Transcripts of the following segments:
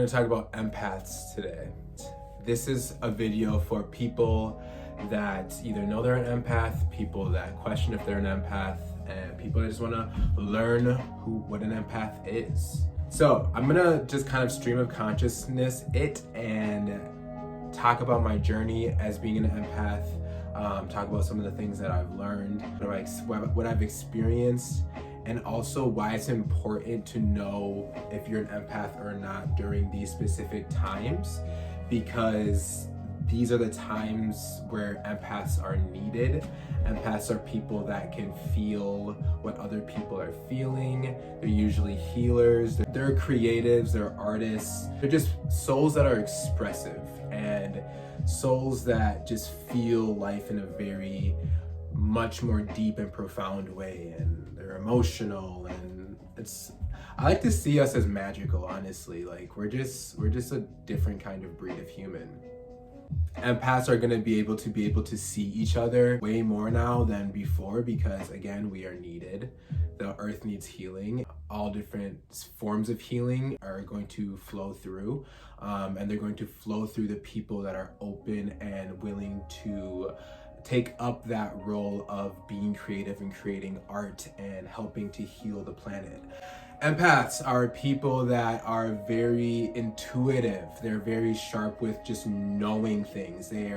going to talk about empaths today. This is a video for people that either know they're an empath, people that question if they're an empath, and people that just want to learn what an empath is. So I'm gonna just kind of stream of consciousness it and talk about my journey as being an empath, talk about some of the things that I've learned, what I've experienced, and also why it's important to know if you're an empath or not during these specific times, because these are the times where empaths are needed. Empaths are people that can feel what other people are feeling. They're usually healers. They're creatives, they're artists. They're just souls that are expressive and souls that just feel life in a very much more deep and profound way, and they're emotional, and I like to see us as magical, honestly. Like we're just a different kind of breed of human. Empaths are going to be able to see each other way more now than before, because again, we are needed. The earth needs healing. All different forms of healing are going to flow through, and they're going to flow through the people that are open and willing to take up that role of being creative and creating art and helping to heal the planet. Empaths are people that are very intuitive. They're very sharp with just knowing things. They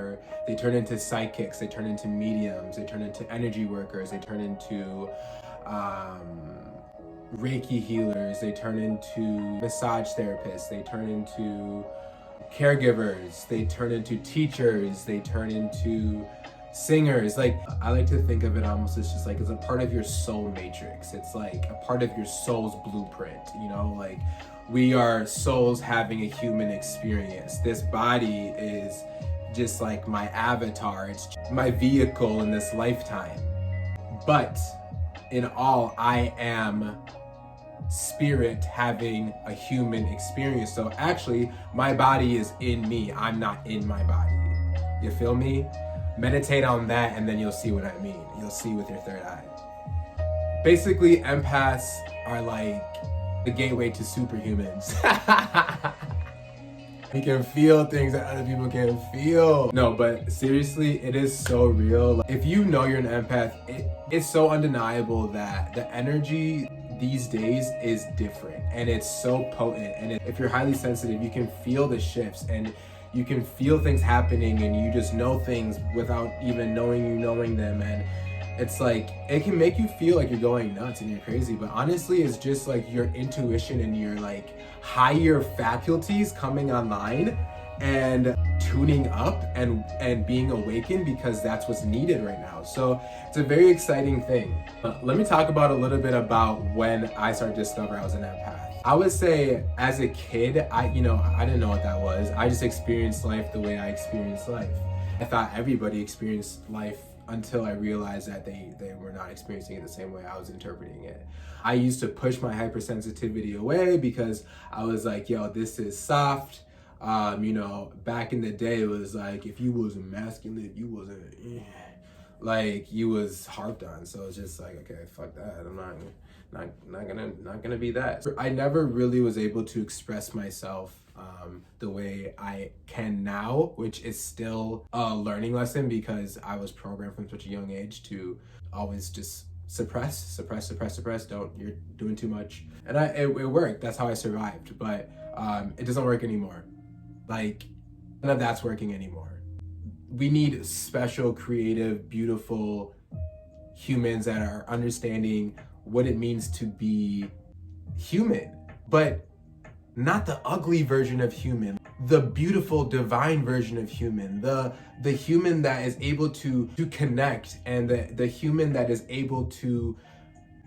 turn into psychics, they turn into mediums, they turn into energy workers, they turn into Reiki healers, they turn into massage therapists, they turn into caregivers, they turn into teachers, they turn into singers. Like, I like to think of it almost as just like it's a part of your soul matrix. It's like a part of your soul's blueprint, you know? Like, we are souls having a human experience. This body is just like my avatar. It's my vehicle in this lifetime. But in all, I am spirit having a human experience. So actually, my body is in me. I'm not in my body. You feel me? Meditate on that, and then you'll see what I mean. You'll see with your third eye. Basically, empaths are like the gateway to superhumans. We can feel things that other people can't feel. No, but seriously, it is so real. If you know you're an empath, it's so undeniable that the energy these days is different, and it's so potent. And if you're highly sensitive, you can feel the shifts, and you can feel things happening, and you just know things without even knowing them. And it's like, it can make you feel like you're going nuts and you're crazy, but honestly, it's just like your intuition and your like higher faculties coming online and tuning up and being awakened, because that's what's needed right now. So it's a very exciting thing. Let me talk about a little bit about when I started to discover I was an empath. I would say as a kid, I didn't know what that was. I just experienced life the way I experienced life. I thought everybody experienced life until I realized that they were not experiencing it the same way I was interpreting it. I used to push my hypersensitivity away because I was like, yo, this is soft. Back in the day, it was like, if you wasn't masculine, you wasn't, like, you was harped on. So it's just like, okay, fuck that. I'm not gonna be that. I never really was able to express myself the way I can now, which is still a learning lesson, because I was programmed from such a young age to always just suppress. You're doing too much. And it worked. That's how I survived. But it doesn't work anymore. Like, none of that's working anymore. We need special, creative, beautiful humans that are understanding what it means to be human, but not the ugly version of human, the beautiful, divine version of human, the human that is able to connect, and the human that is able to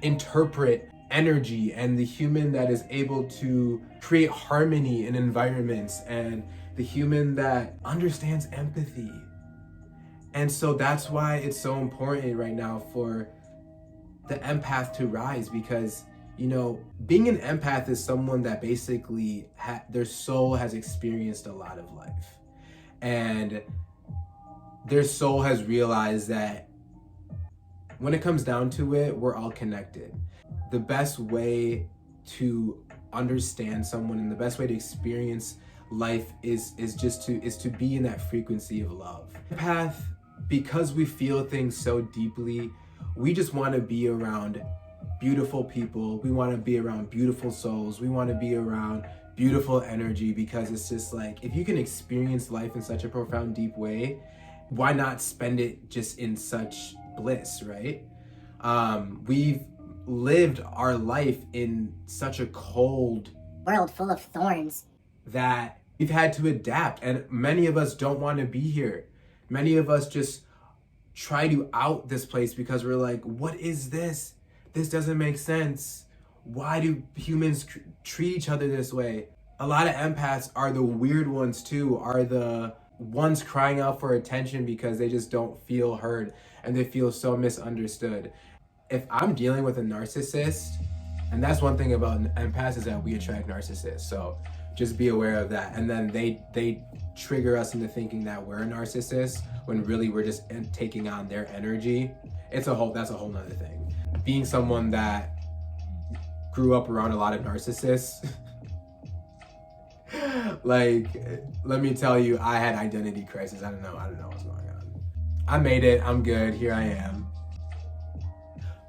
interpret energy, and the human that is able to create harmony in environments, and the human that understands empathy. And so that's why it's so important right now for the empath to rise, because being an empath is someone that basically their soul has experienced a lot of life, and their soul has realized that when it comes down to it, we're all connected. The best way to understand someone and the best way to experience life is to be in that frequency of love. Empath, because we feel things so deeply, we just want to be around beautiful people. We want to be around beautiful souls. We want to be around beautiful energy, because it's just like, if you can experience life in such a profound, deep way, why not spend it just in such bliss, right? We've lived our life in such a cold world full of thorns that we've had to adapt, and many of us don't want to be here. Many of us just try to out this place because we're like, what is this? This doesn't make sense. Why do humans treat each other this way? A lot of empaths are the weird ones too, are the ones crying out for attention because they just don't feel heard and they feel so misunderstood. If I'm dealing with a narcissist, and that's one thing about empaths is that we attract narcissists, so just be aware of that. And then they trigger us into thinking that we're a narcissist when really we're just taking on their energy. That's a whole nother thing. Being someone that grew up around a lot of narcissists, like, let me tell you, I had identity crisis. I don't know what's going on. I made it, I'm good, here I am.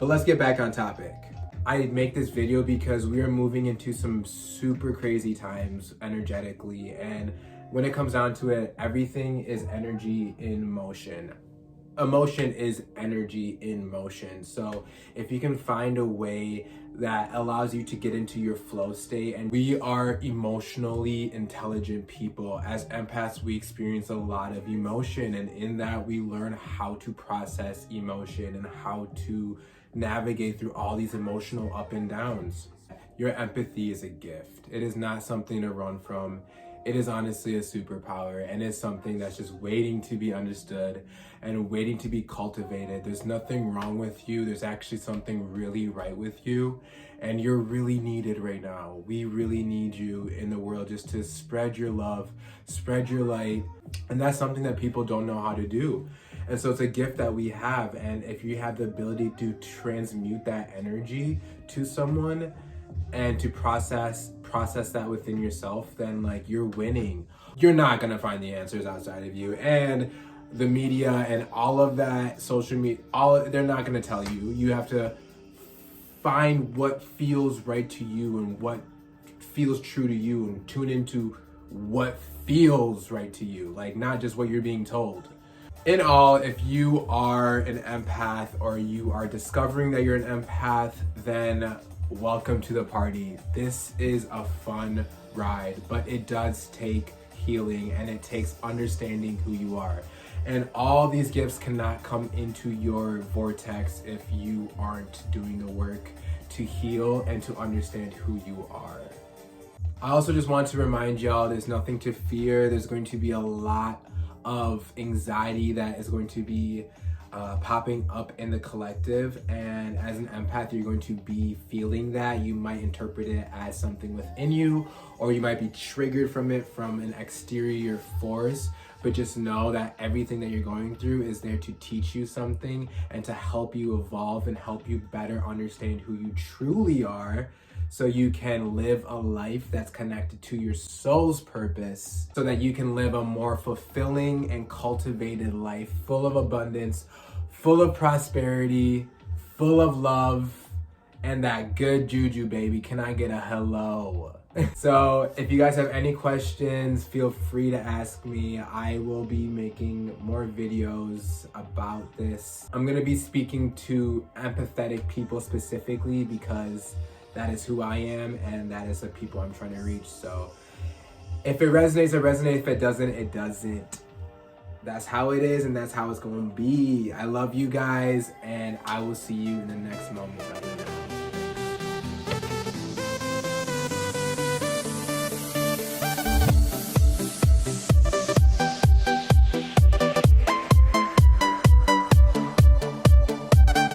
But let's get back on topic. I make this video because we are moving into some super crazy times energetically, and when it comes down to it, everything is energy in motion. Emotion is energy in motion. So if you can find a way that allows you to get into your flow state, and we are emotionally intelligent people. As empaths, we experience a lot of emotion, and in that we learn how to process emotion and how to navigate through all these emotional up and downs. Your empathy is a gift. It is not something to run from. It is honestly a superpower, and it's something that's just waiting to be understood and waiting to be cultivated. There's nothing wrong with you. There's actually something really right with you, and you're really needed right now. We really need you in the world just to spread your love, spread your light, and that's something that people don't know how to do. And so it's a gift that we have, and if you have the ability to transmute that energy to someone and to process that within yourself, then like you're winning. You're not gonna find the answers outside of you, and the media and all of that, social media, they're not gonna tell you. You have to find what feels right to you and what feels true to you, and tune into what feels right to you, like not just what you're being told. In all, if you are an empath or you are discovering that you're an empath, then welcome to the party. This is a fun ride, but it does take healing, and it takes understanding who you are. And all these gifts cannot come into your vortex if you aren't doing the work to heal and to understand who you are. I also just want to remind y'all, there's nothing to fear. There's going to be a lot of anxiety that is going to be popping up in the collective, and as an empath you're going to be feeling that. You might interpret it as something within you, or you might be triggered from it from an exterior force, but just know that everything that you're going through is there to teach you something and to help you evolve and help you better understand who you truly are, so you can live a life that's connected to your soul's purpose, so that you can live a more fulfilling and cultivated life, full of abundance, full of prosperity, full of love, and that good juju, baby. Can I get a hello? So if you guys have any questions, feel free to ask me. I will be making more videos about this. I'm gonna be speaking to empathetic people specifically because that is who I am, and that is the people I'm trying to reach. So if it resonates, it resonates. If it doesn't, it doesn't. That's how it is, and that's how it's going to be. I love you guys, and I will see you in the next moment of the night.